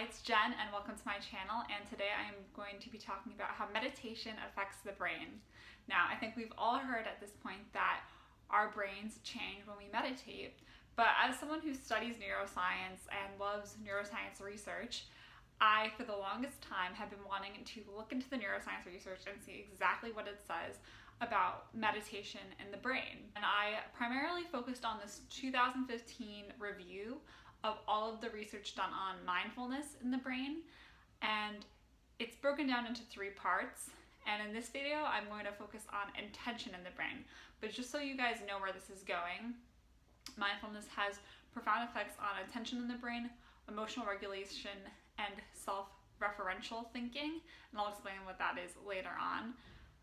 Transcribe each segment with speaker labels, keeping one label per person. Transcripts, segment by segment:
Speaker 1: Hi, it's Jen and welcome to my channel, and today I'm going to be talking about how meditation affects the brain. Now, I think we've all heard at this point that our brains change when we meditate, but as someone who studies neuroscience and loves neuroscience research, I, for the longest time, have been wanting to look into the neuroscience research and see exactly what it says about meditation in the brain. And I primarily focused on this 2015 review of all of the research done on mindfulness in the brain, and it's broken down into three parts. And in this video, I'm going to focus on intention in the brain. But just so you guys know where this is going, mindfulness has profound effects on attention in the brain, emotional regulation, and self-referential thinking. And I'll explain what that is later on.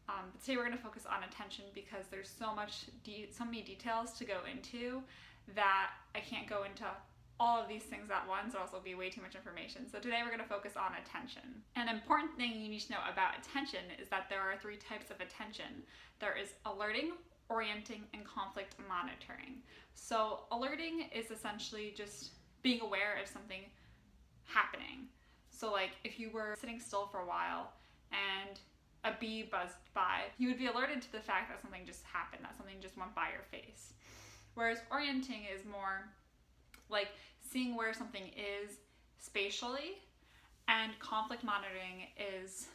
Speaker 1: But today we're going to focus on attention because there's so many details to go into that I can't go into all of these things at once, or else it'll be way too much information. So today we're going to focus on attention. An important thing you need to know about attention is that there are three types of attention. There is alerting, orienting, and conflict monitoring. So alerting is essentially just being aware of something happening. So like if you were sitting still for a while and a bee buzzed by, you would be alerted to the fact that something just happened, that something just went by your face. Whereas orienting is more like seeing where something is spatially, and conflict monitoring is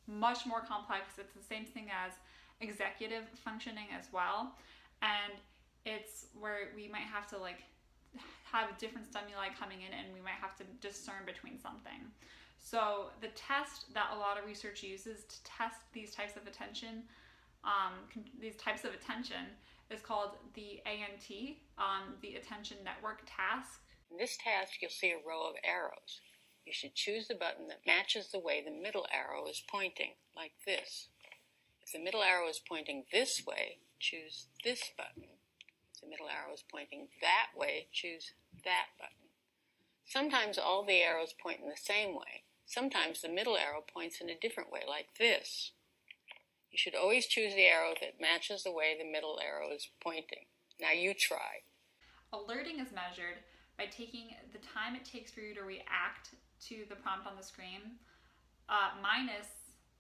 Speaker 1: much more complex. It's the same thing as executive functioning as well, and it's where we might have to have different stimuli coming in, and we might have to discern between something. So the test that a lot of research uses to test these types of attention, is called the ANT, the Attention Network Task.
Speaker 2: In this task, you'll see a row of arrows. You should choose the button that matches the way the middle arrow is pointing, like this. If the middle arrow is pointing this way, choose this button. If the middle arrow is pointing that way, choose that button. Sometimes all the arrows point in the same way. Sometimes the middle arrow points in a different way, like this. You should always choose the arrow that matches the way the middle arrow is pointing. Now you try.
Speaker 1: Alerting is measured by taking the time it takes for you to react to the prompt on the screen minus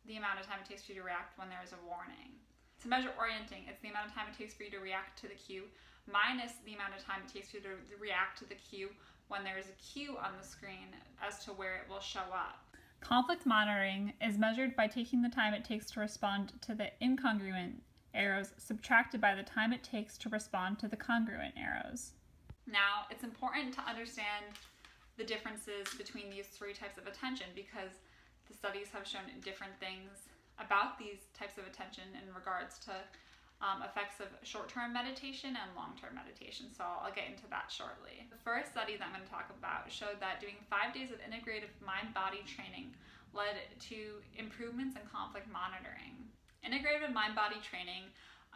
Speaker 1: the amount of time it takes for you to react when there is a warning. To measure orienting, it's the amount of time it takes for you to react to the cue minus the amount of time it takes for you to react to the cue when there is a cue on the screen as to where it will show up. Conflict monitoring is measured by taking the time it takes to respond to the incongruent arrows subtracted by the time it takes to respond to the congruent arrows. Now, it's important to understand the differences between these three types of attention because the studies have shown different things about these types of attention in regards to effects of short-term meditation and long-term meditation. So I'll get into that shortly. The first study that I'm going to talk about showed that doing 5 days of integrative mind-body training led to improvements in conflict monitoring. Integrative mind-body training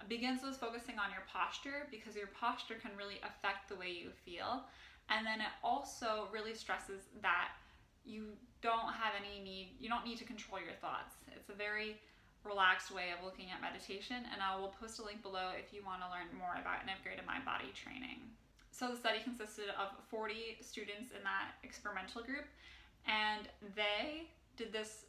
Speaker 1: begins with focusing on your posture because your posture can really affect the way you feel. And then it also really stresses that you don't need to control your thoughts. It's a very relaxed way of looking at meditation, and I will post a link below if you want to learn more about integrative mind-body training. So the study consisted of 40 students in that experimental group, and they did this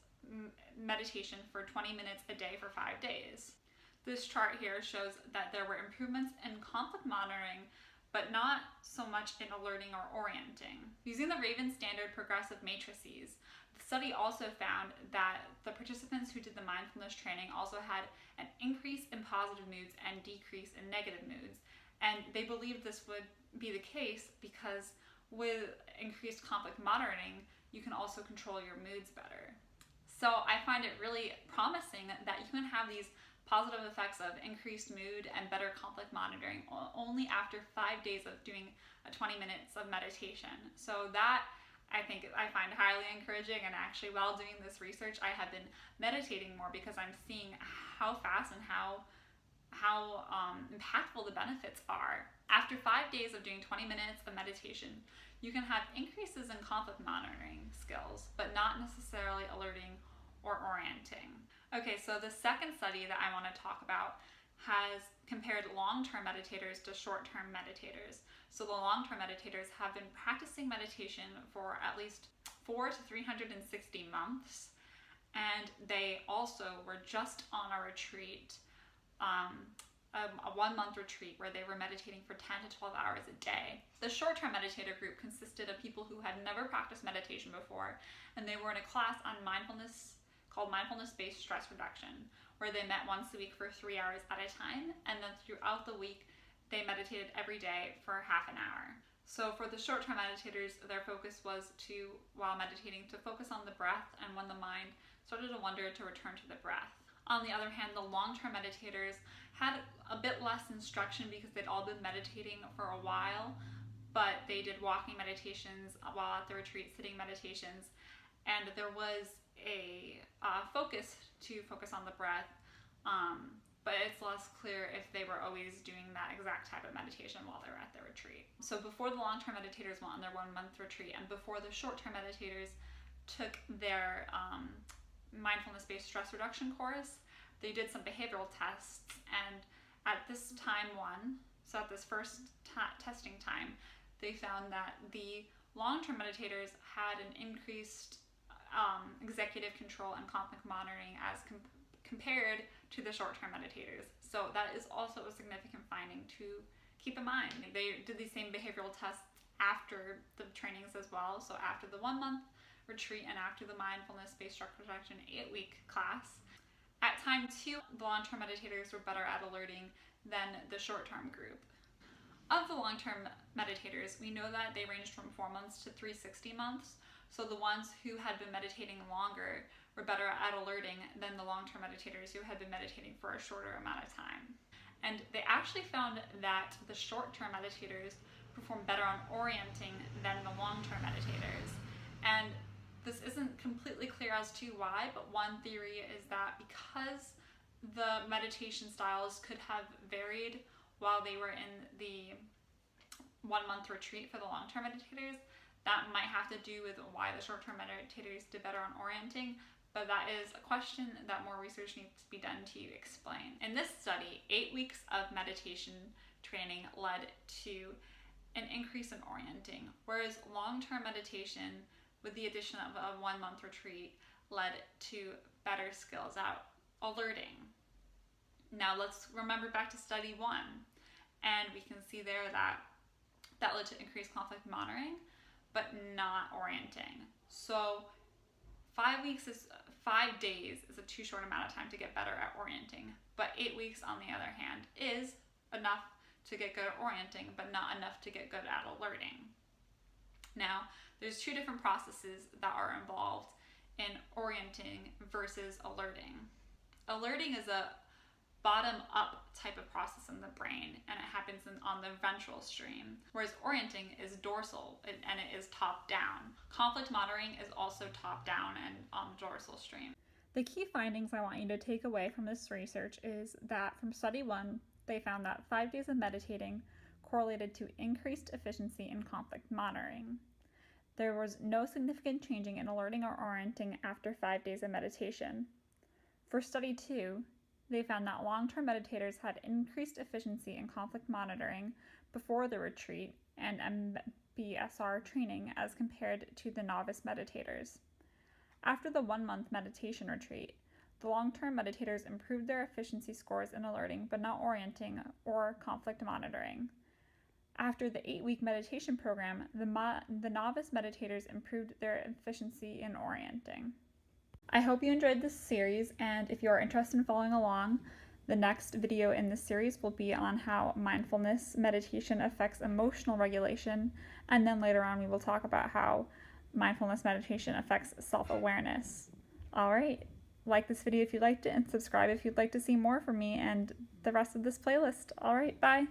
Speaker 1: meditation for 20 minutes a day for 5 days. This chart here shows that there were improvements in conflict monitoring, but not so much in alerting or orienting. Using the Raven Standard Progressive Matrices, the study also found that the participants who did the mindfulness training also had an increase in positive moods and decrease in negative moods. And they believed this would be the case because with increased conflict monitoring, you can also control your moods better. So I find it really promising that you can have these positive effects of increased mood and better conflict monitoring only after 5 days of doing 20 minutes of meditation. So that I find highly encouraging, and actually while doing this research I have been meditating more because I'm seeing how fast and how impactful the benefits are. After 5 days of doing 20 minutes of meditation, you can have increases in conflict monitoring skills, but not necessarily alerting or orienting. Okay, so the second study that I want to talk about has compared long-term meditators to short-term meditators. So the long-term meditators have been practicing meditation for at least 4 to 360 months, and they also were just on a retreat, a 1-month retreat where they were meditating for 10 to 12 hours a day. The short-term meditator group consisted of people who had never practiced meditation before, and they were in a class on mindfulness called mindfulness-based stress reduction, where they met once a week for 3 hours at a time, and then throughout the week they meditated every day for half an hour. So for the short-term meditators, their focus was to, while meditating, to focus on the breath, and when the mind started to wander, to return to the breath. On the other hand, the long-term meditators had a bit less instruction because they'd all been meditating for a while, but they did walking meditations while at the retreat, sitting meditations, and there was a focus on the breath, but it's less clear if they were always doing that exact type of meditation while they were at the retreat. So before the long-term meditators went on their 1-month retreat, and before the short-term meditators took their mindfulness-based stress reduction course, they did some behavioral tests, and at this time one, so at this first testing time, they found that the long-term meditators had an increased executive control and conflict monitoring as compared to the short-term meditators. So that is also a significant finding to keep in mind. They did these same behavioral tests after the trainings as well, so after the 1-month retreat and after the mindfulness-based stress reduction 8-week class. At time 2, the long-term meditators were better at alerting than the short-term group. Of the long-term meditators, we know that they ranged from 4 months to 360 months, so the ones who had been meditating longer were better at alerting than the long-term meditators who had been meditating for a shorter amount of time. And they actually found that the short-term meditators performed better on orienting than the long-term meditators. And this isn't completely clear as to why, but one theory is that because the meditation styles could have varied while they were in the 1-month retreat for the long-term meditators, that might have to do with why the short-term meditators did better on orienting, but that is a question that more research needs to be done to explain. In this study, 8 weeks of meditation training led to an increase in orienting, whereas long-term meditation with the addition of a 1-month retreat led to better skills at alerting. Now let's remember back to study 1, and we can see there that led to increased conflict monitoring, but not orienting. So 5 days is a too short amount of time to get better at orienting, but 8 weeks, on the other hand, is enough to get good at orienting, but not enough to get good at alerting. Now, there's 2 different processes that are involved in orienting versus alerting. Alerting is a bottom-up type of process in the brain, and it happens on the ventral stream, whereas orienting is dorsal, and it is top-down. Conflict monitoring is also top-down and on the dorsal stream. The key findings I want you to take away from this research is that from study 1, they found that 5 days of meditating correlated to increased efficiency in conflict monitoring. There was no significant changing in alerting or orienting after 5 days of meditation. For study 2, they found that long-term meditators had increased efficiency in conflict monitoring before the retreat and MBSR training as compared to the novice meditators. After the 1-month meditation retreat, the long-term meditators improved their efficiency scores in alerting but not orienting or conflict monitoring. After the 8-week meditation program, the novice meditators improved their efficiency in orienting. I hope you enjoyed this series, and if you are interested in following along, the next video in this series will be on how mindfulness meditation affects emotional regulation, and then later on we will talk about how mindfulness meditation affects self-awareness. Alright, like this video if you liked it, and subscribe if you'd like to see more from me and the rest of this playlist. Alright, bye!